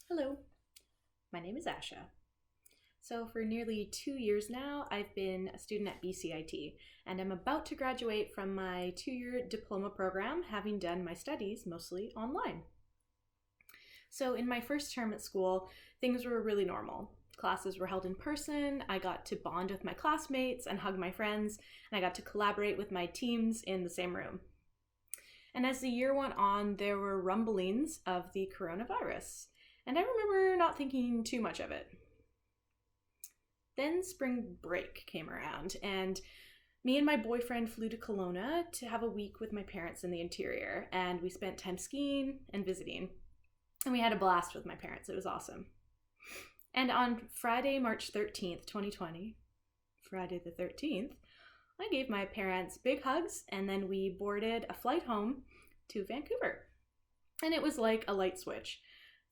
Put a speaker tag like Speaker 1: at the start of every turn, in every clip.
Speaker 1: Hello, my name is Asha. So, for nearly 2 years now, I've been a student at BCIT, and I'm about to graduate from my 2 year diploma program, having done my studies mostly online. So, in my first term at school, things were really normal. Classes were held in person, I got to bond with my classmates and hug my friends, and I got to collaborate with my teams in the same room. And as the year went on, there were rumblings of the coronavirus, and I remember not thinking too much of it. Then spring break came around, and me and my boyfriend flew to Kelowna to have a week with my parents in the interior, and we spent time skiing and visiting. And we had a blast with my parents. It was awesome. And on Friday, March 13th, 2020, Friday the 13th, I gave my parents big hugs, and then we boarded a flight home to Vancouver. And it was like a light switch.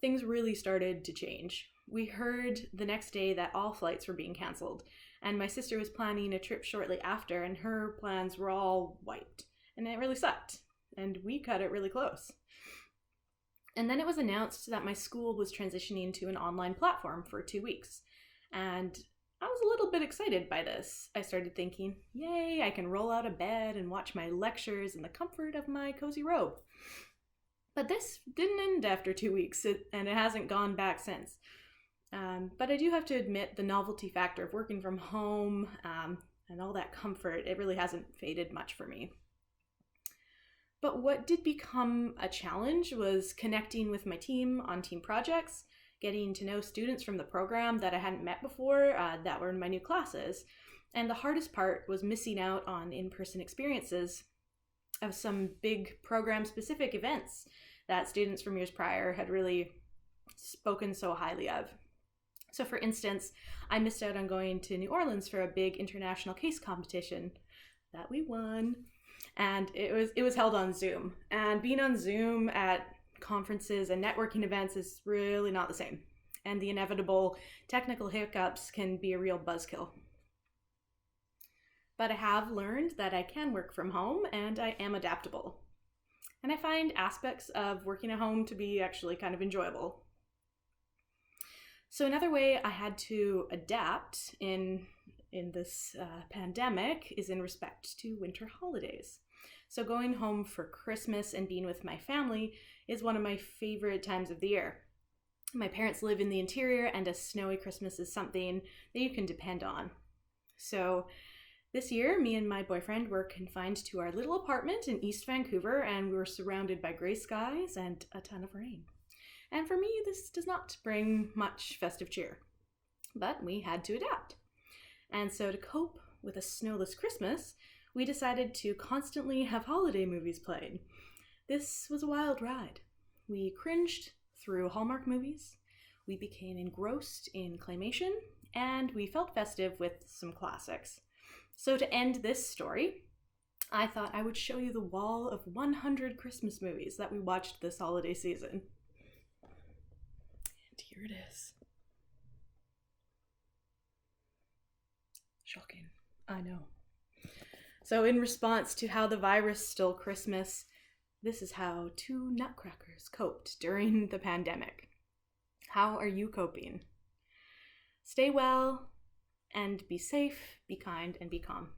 Speaker 1: Things really started to change. We heard the next day that all flights were being canceled, and my sister was planning a trip shortly after, and her plans were all wiped. And it really sucked, and we cut it really close. And then it was announced that my school was transitioning to an online platform for 2 weeks, and I was a little bit excited by this. I started thinking, yay, I can roll out of bed and watch my lectures in the comfort of my cozy robe. But this didn't end after 2 weeks, and it hasn't gone back since. But I do have to admit the novelty factor of working from home and all that comfort, it really hasn't faded much for me. But what did become a challenge was connecting with my team on team projects, getting to know students from the program that I hadn't met before that were in my new classes. And the hardest part was missing out on in-person experiences of some big program-specific events that students from years prior had really spoken so highly of. So for instance, I missed out on going to New Orleans for a big international case competition that we won. And it was held on Zoom. And being on Zoom at conferences and networking events is really not the same. And the inevitable technical hiccups can be a real buzzkill. But I have learned that I can work from home and I am adaptable. And I find aspects of working at home to be actually kind of enjoyable. So another way I had to adapt in this pandemic is in respect to winter holidays. So going home for Christmas and being with my family is one of my favorite times of the year. My parents live in the interior, and a snowy Christmas is something that you can depend on. So this year, me and my boyfriend were confined to our little apartment in East Vancouver, and we were surrounded by gray skies and a ton of rain. And for me, this does not bring much festive cheer, but we had to adapt. And so to cope with a snowless Christmas, we decided to constantly have holiday movies played. This was a wild ride. We cringed through Hallmark movies, we became engrossed in claymation, and we felt festive with some classics. So to end this story, I thought I would show you the wall of 100 Christmas movies that we watched this holiday season. And here it is. Shocking. I know. So in response to how the virus stole Christmas, this is how two nutcrackers coped during the pandemic. How are you coping? Stay well and be safe, be kind, and be calm.